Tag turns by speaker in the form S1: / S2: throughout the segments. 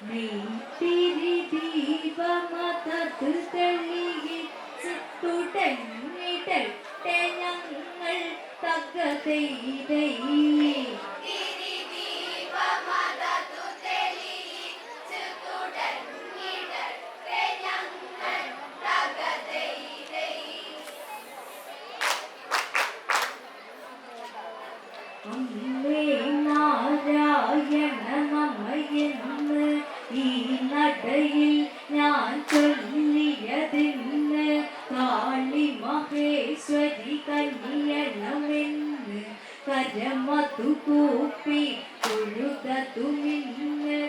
S1: നെയ്ത്തിരി ദീപമതത് തെളിയിച്ച് തുടങ്ങിടട്ടെ ഞങ്ങൾ തകതൈതൈ. അമ്മേ നാരായണ നമയെന്ന് ഈ നടയിൽ ഞാൻ ചൊല്ലിയതിന്ന് കാളി മഹേശ്വരി കനിയണമെന്ന് കരമതു കൂപ്പി തൊഴുതതുമിന്ന്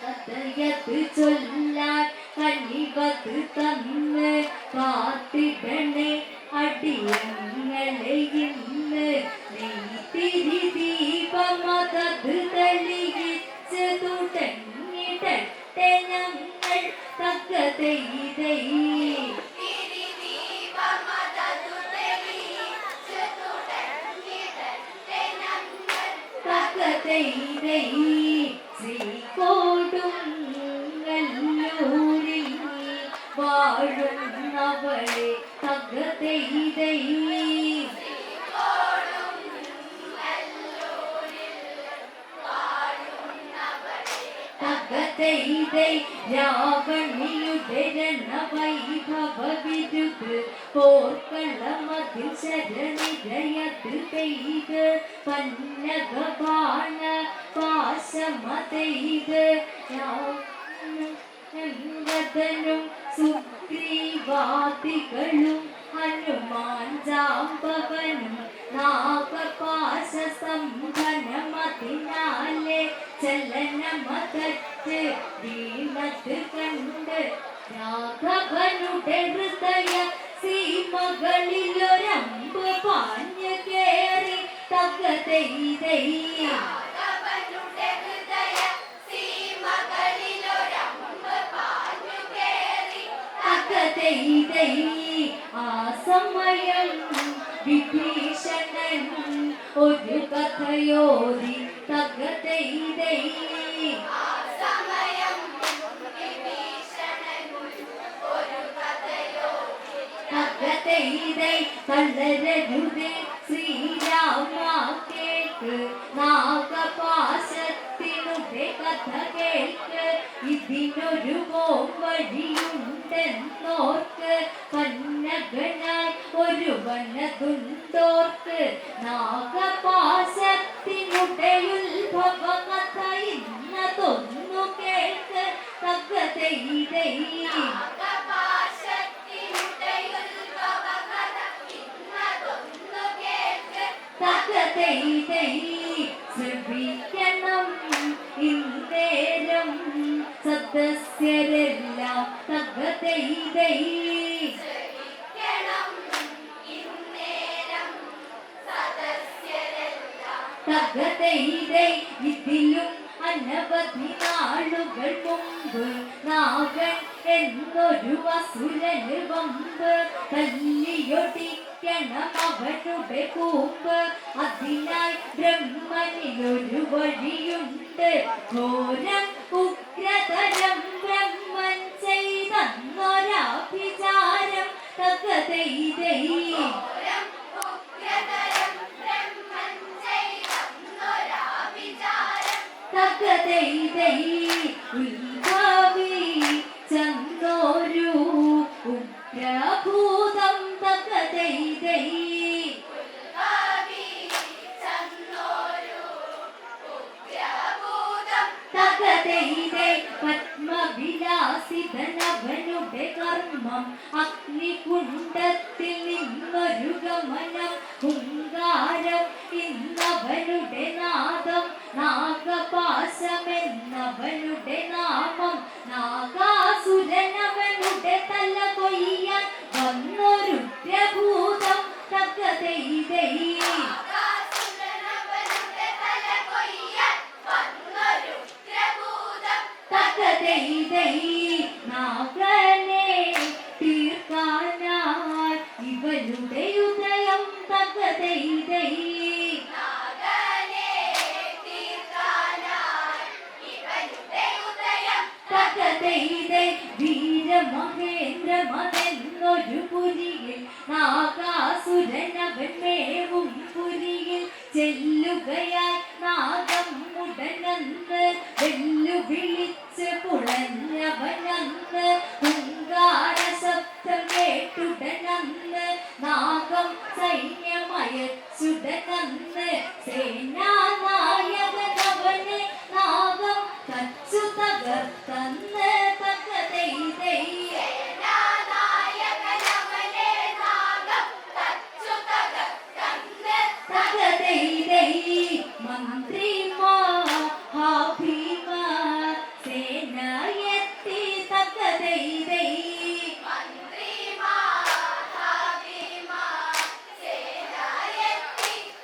S1: കഥയത് ചൊല്ലാൻ കനിവത് തന്ന് കാത്തിടണേ അടിയങ്ങളെ ഇന്ന്. നെയ്ത്തിരി ദീപമതത് തെളിയിച്ച് തുടങ്ങിടട്ടെ ഞങ്ങൾ തകതൈതൈ. തകതൈതൈ. ശ്രീകോടുങ്ങല്ലൂരിൽ വാഴുന്നവളെ തകതൈതൈ. തകതൈതൈ. രാവണിയുടെ രണവൈഭവ വിരുത് പോർക്കളമതിൽ ശരണിരയത് പെയ്ത് പന്നകബാണ പാശമതെയ്ത് നും സുഗ്രീവാദികളും ഹനുമാൻ ജാമ്പവനും നാഗപാശ സംഭനമതിനാലെ ചലനമതറ്റ് ദീനത് കണ്ട് രാഘവനുടെ ഹൃദയ സീമകളിലൊരമ്പ് പാഞ്ഞു കേറി തകതൈതൈ. തകതൈതൈ. ആ സമയം വിഭീഷണൻ ഒരു കഥയോതി തകതൈതൈ. തകതൈതൈ. തളരരുതേ ശ്രീരാമ കേൾക്ക് നാഗപാശത്തിനുടെ കഥ കേൾക്ക്. ഇതിനൊരു വഴിയുണ്ടെന്നോർക്ക് പന്നകനായി ഒരു വനതുണ്ടോർക്ക്. നാഗപാശത്തിനുടെ ഉത്ഭവ കഥ ഇന്നതൊന്നു കേൾക്ക് തകതൈതൈ. തകതൈതൈ. ശ്രവിക്കണം ഇന്നേരം സദസ്യരെല്ലാം തകതൈതൈ. തകതൈതൈ. ഇതിലും അനവധി നാളുകൾ മുമ്പ് നാഗൻ എന്നൊരു അസുരന് വമ്പ് തല്ലിയൊടിക്കണം അവനുടെ കൂമ്പ്. അതിനായി ബ്രഹ്മനിലൊരു വഴിയുണ്ട് ഘോരം ഉഗ്രതരം ബ്രഹ്മൻ ചെയ്തൊരാഭിചാരം തകതൈതൈ. തകതൈതൈ. ഉത്ഭവി ചന്ദോരു ഉഗ്രഭൂതം തകതൈതൈ. തകതൈതൈ. പത്മവിലാസിതനവനുടെ കർമ്മം അഗ്നികുണ്ഡത്തിൽ നിന്നൊരു ഗമനം ഹുങ്കാരം ഇന്നവനുടെ നാദം നാഗപാശമെന്നവനുടെ നാമം. നാഗാസുരനവനുടെ തല കൊയ്യാൻ വന്നൊരുഗ്രഭൂതം തകതൈതൈ. തകതൈതൈ. നാഗനെ തീർക്കാനായി ഇവരുടെ ഉദയം തകതൈതൈ. തകതൈതൈ വീരമഹേന്ദ്രമതെന്നൊരു പുരിയിൽ നാഗാസുരനവൻ മേവും പുരിയിൽ ചെല്ലുകയായി നാഗം ഉടനന്ന് വെല്ലുവിളിച്ച് പുളഞ്ഞവനന്ന് ഹുങ്കാര ശബ്ദം കേട്ടുടനന്ന് നാഗം സൈന്യമയച്ചുടനന്ന് സേനാനായകനവനെ നാഗം തച്ചു തകർത്തന്ന് തകതൈതൈ തകതൈതൈ മന്ത്രിമാർ ഭീമ സേനയെത്തി തകതൈതൈ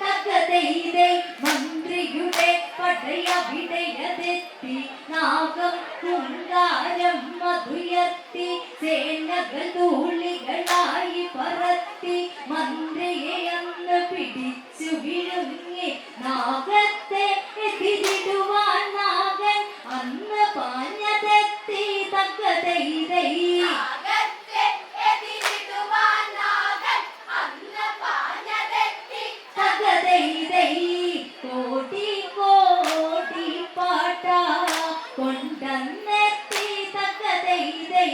S1: തകതൈതൈ മന്ത്രിയുടെ പടയവിടയതെത്തി നാഗം ഹുങ്കാരം മധുയർത്തി സേനകൾ ധൂളികളായി പറത്തി മന്ത്രിയെ അന്ന് പിടിച്ചു വിഴുങ്ങി നാഗത്തെ എതിരിടുവാൻ നാഗൻ അന്ന് പാഞ്ഞതെത്തി തകതൈതൈ തകതൈതൈ കോടി കോടി പാട്ട കൊണ്ടന്നെത്തി തകതൈതൈ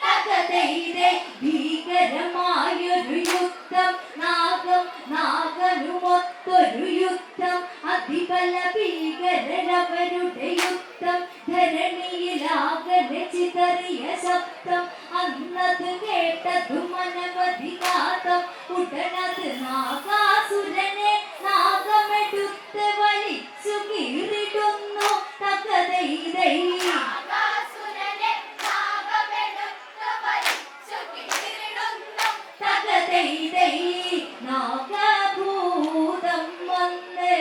S1: തകതൈതൈ ഭീകരമായൊരു യുദ്ധം നാഗം നാഗനുമൊത്തൊരു യുദ്ധം അതിബല ഭീകരരവരുടെ യുദ്ധം ധരണിയിലാകെ ചിതറിയ ശബ്ദം അന്നത് കേട്ടതു മനവധി കാതം ഉടനത് നാഗാസുരനെ നാഗമെടുത്ത് വലിച്ചു കീറിടുന്നു തകതൈതൈ തകതൈതൈ നാഗഭൂതം വന്ന്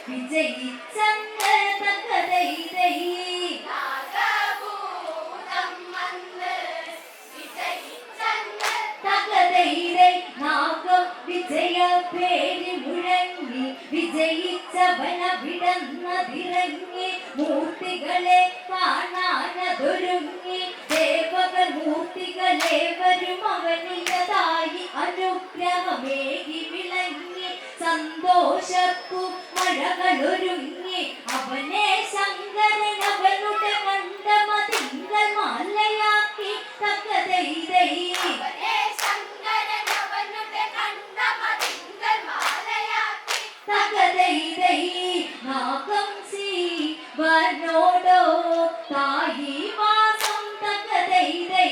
S1: വിജയിച്ചന്ന് തകതൈതൈ തകതൈതൈ നാഗം വിജയ പേര് മുഴങ്ങി വിജയിച്ചവനവിടന്നതിറങ്ങി മൂർത്തികളെ കാണാനതൊരുങ്ങി ദേവകൾ മൂർത്തികളേവരും അവനില്ലതായി അനുഗ്രഹമേകി വിളങ്ങി സന്തോഷപ്പു മഴകളൊരുങ്ങി അവനെ ശങ്കരൻ അവനുടെ മണ്ഡമതിങ്കൾ മാലയാക്കി തകതൈതൈ തകതൈതൈ നാഗം ശിവനോടോ തായി വാസം തകതൈതൈ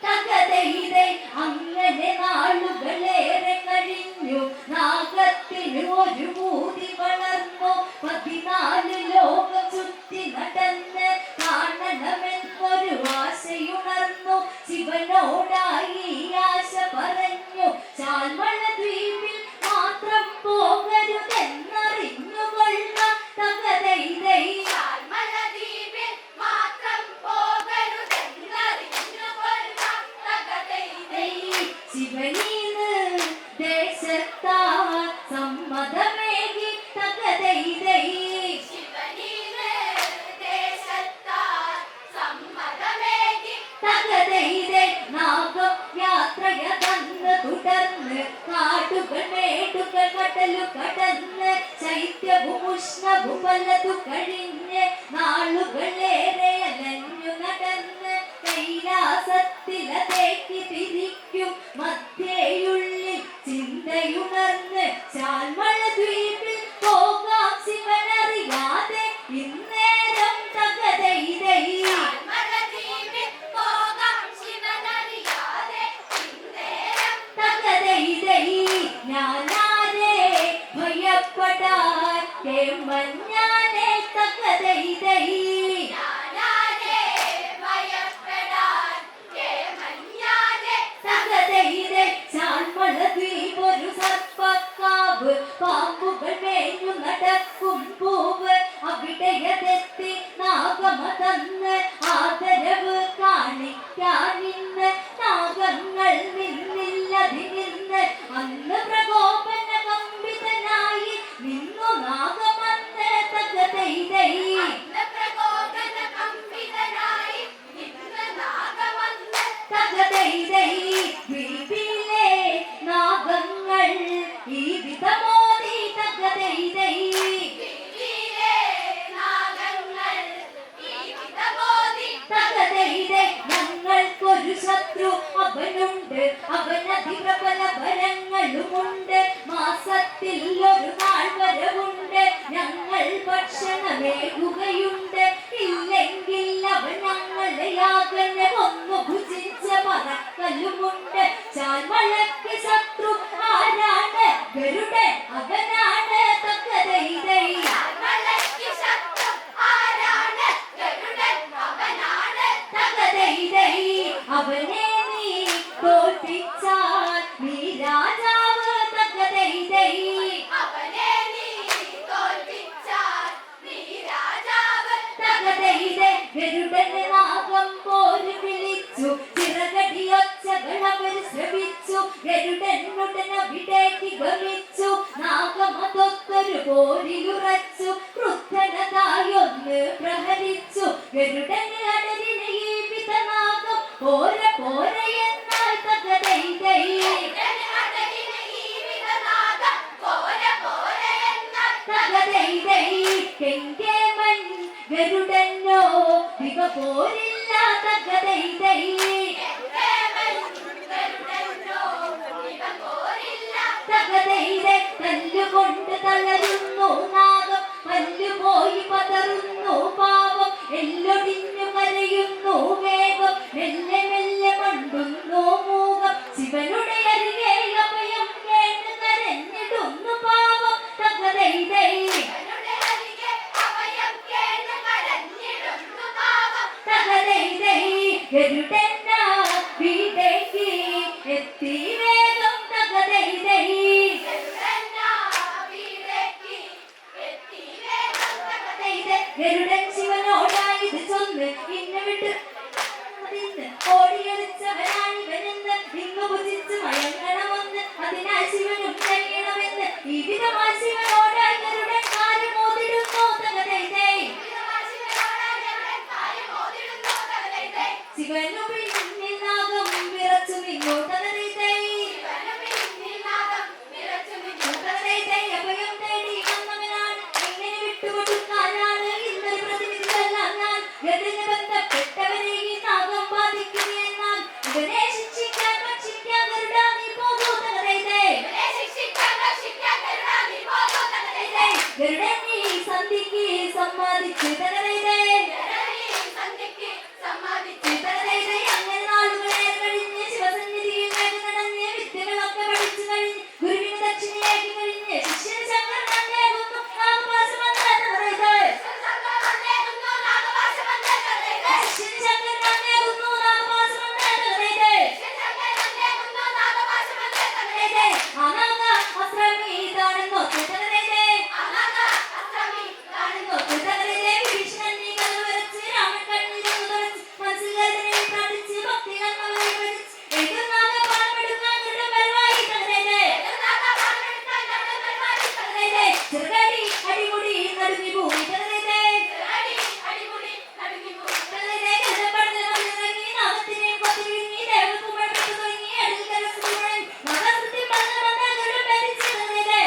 S1: തകതൈതൈ അങ്ങനെ നാളുകളേറെ കഴിഞ്ഞു നാഗത്തിന് ഒരു ഭൂതി വളർന്നു 14 ലോകം ചുറ്റി നടന്ന് കാണണമെന്നൊരു ആശയുണർന്നു ശിവനോടായി ആശ പറഞ്ഞു ചാൽമല ദ്വീപിൽ മാത്രം പോകരുതെന്നറിഞ്ഞുകൊള്ള തകതൈതൈ ശിവനീന്ന് ദേശത്താ സമ്മതമേകി തകതൈതൈ തകതൈതൈ നാഗം യാത്രയതന്ന് തുടർന്ന് കാടുകൾ മേടുകൾ കടലു കടന്ന് ശൈത്യവും ഉഷ്ണവും പലതു കഴിഞ്ഞ് നാളുകളേറെ അലഞ്ഞു നടന്ന് കൈലാസത്തിലതേക്ക് തിരിക്കും മധ്യേയുള്ളിൽ ചിന്തയുണർന്ന് ചാൽമല ദ്വീപിൽ പോകാം ശിവനറിയാതെ ഇന്നേരം തകതൈതൈ തകതൈതൈ ഞാനാരെ ഭയപ്പെടാൻ കേമഞ്ഞാനെ തകതൈതൈ തകതൈതൈ ചാൽമല ദ്വീപൊരു സർപ്പക്കാവ് പാമ്പുകൾ മേഞ്ഞു നടക്കും പൂവ് അവിടെയതെത്തി നാഗമതന്ന് ആദരവ് കാണിക്കാനിന്ന് നാഗങ്ങൾ നിന്നിൽ തകതൈതൈ ദ്വീപിലെ നാഗങ്ങൾ ഈ വിധമോദി തകതൈതൈ ഞങ്ങൾക്കൊരു ശത്രു അവനുണ്ട്, അവനതിപ്രബല വരങ്ങളുമുണ്ട്. മാസത്തിൽ ഒരു നാൾ വരവുണ്ട്, ഞങ്ങൾ ഭക്ഷണമേകുകയുണ്ട്. ഇല്ലെങ്കിൽ അവൻ ഞങ്ങളെ യാഗനെ കൊന്നു ഭുജിച്ച പറക്കലുമുണ്ട്. ചാൽമഴയ്ക്ക് ശത്രു ആരാണ്? ഗരുഡൻ, അവനാണ് തകതൈതൈ. അവനെ നീ തോൽപ്പിച്ചാൽ നീ രാജാവ് തകതൈതൈ. തകതൈതൈ ഗരുഡനെ നാഗം പോര് വിളിച്ചു, ചിറകടിയൊച്ചകൾ അവർ ശ്രമിച്ചു. ഗരുഡൻ ഉടനവിടേക്ക് ഗമിച്ചു, നാഗമതൊത്തൊരു പോരിലുറച്ചു. ക്രുദ്ധനതായൊന്ന് പ്രഹരിച്ചു, ഗരുഡന് അടരിനെ ഈ വിധനാഗം പോര പോര എന്നാൽ തകതൈതൈ. തകതൈതൈ കെങ്കേമൻ ഗരുഡനോ ദിവ പോരില്ല തകതൈതൈ. തകതൈതൈ തല്ലുകൊണ്ട് തളരുന്നു നാഗം, പല്ലുപോയി പതറുന്നു പാവം. എല്ലൊടിഞ്ഞു കരയുന്നു വേഗം, മെല്ലെ മെല്ലെ മണ്ടുന്നു മൂകം. ശിവനുടെ അരികെ അഭയം കേട്ട് കരഞ്ഞിടുന്നു പാവം തകതൈതൈ. തകതൈതൈ ഗരുഡന വീടേക്ക് എത്തി വേഗം തകതൈതൈ. ഗരുഡൻ ശിവനോടായത് ചൊന്ന് ഇന്ന് വിട്ട് ഓടിയൊളിച്ചവനാണിവനെന്ന്, ഇന്ന് ഭുജിച്ച് മയങ്ങണമെന്ന്, അതിനാൽ ശിവനും കഴിയണമെന്ന്. ഈ വിധമായി ശിവനോടായി ഗരുഡൻ കാര്യമോതിടുന്നു തകതൈതൈ. ശിവനു പിന്നിൽ നാഗം വിറച്ചു നിന്നു തകതൈതൈ. തകതൈതൈ അഭയം തേടി വന്നവനാണ്, എങ്ങനെ വിട്ടുകൊടുക്കാനാണ് ഇന്നൊരു പ്രതിനിധിയല്ല ഞാൻ. ഗരുഡന് ബന്ധപ്പെട്ടവരെ ഈ നാഗം ബാധിക്കുകയെന്നാൽ ഇവനെ ശിക്ഷിക്കാൻ ഭക്ഷിക്കാൻ ഗരുഡ നീ പോകൂ തകതൈതൈ. ഗരുഡൻ ഈ സന്ധിക്ക് സമ്മതിച്ചു തകതൈതൈ. അങ്ങനെ നാളുകളേറെ കഴിഞ്ഞ് ശിവസന്നിധിയിൽ നടന്ന് വിദ്യകളൊക്കെ പഠിച്ചു കഴിഞ്ഞ് ഗുരുവിന് ദക്ഷിണയാക്കി കഴിഞ്ഞ് ശിഷ്യന് ശങ്കരൻ അങ്ങേകുന്നു നാഗപാശം വന്ന തകതൈതൈ. ശിഷ്യന് ശങ്കരൻ അങ്ങേകുന്നു നാഗപാശം വന്ന തകതൈതൈ. ആ നാഗ അസ്ത്രമി താണെന്നോ തകതൈതൈ. വിഭീഷണൻ നീ കഥ വരച്ച് രാമൻ കണ്ണിലൊന്നു തുറച്ച് മനസ്സിൽ കരുതനെ പ്രാർത്ഥിച്ച് ഭക്തി കർമ്മ വഴിപഠിച്ച് എഴുതുന്നാഗ പാഠമെടുക്കാൻ ഗരുഡൻ വരവായി തകതൈതൈ. ചെറുകടി അടിമുടി നടുങ്ങി ഭൂമി തകതൈതൈ. ഗരുഡൻ പടന്ന് മതിലിറങ്ങി നാഗത്തിനെയും കൊത്തി വിഴുങ്ങി ദേവകുമാരൻ പെട്ടു തുടങ്ങി. അടിൽ കരസ്ഥിതി മുഴങ്ങി നാഗാസൃതി പടന്ന് വന്ന ഗരുഡൻ ഭരിച്ചു തകതൈതൈ.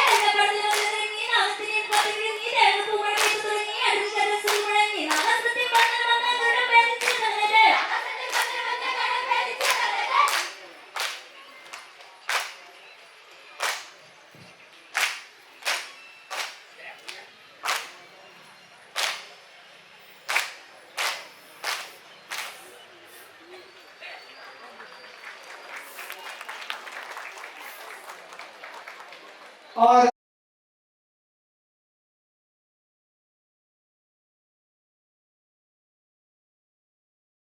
S1: ഗരുഡൻ പടന്ന് മതിലിറങ്ങി നാഗത്തിനെയും കൊത്തി വിഴുങ്ങി ദേവകുമാരൻ പെട്ടു തുടങ്ങി. അടിൽ കരസ്ഥിതി മുഴങ്ങി നാഗാസൃതി പടന്ന് വന്ന ഗരുഡൻ ഭരിച്ചു തകതൈതൈ.
S2: और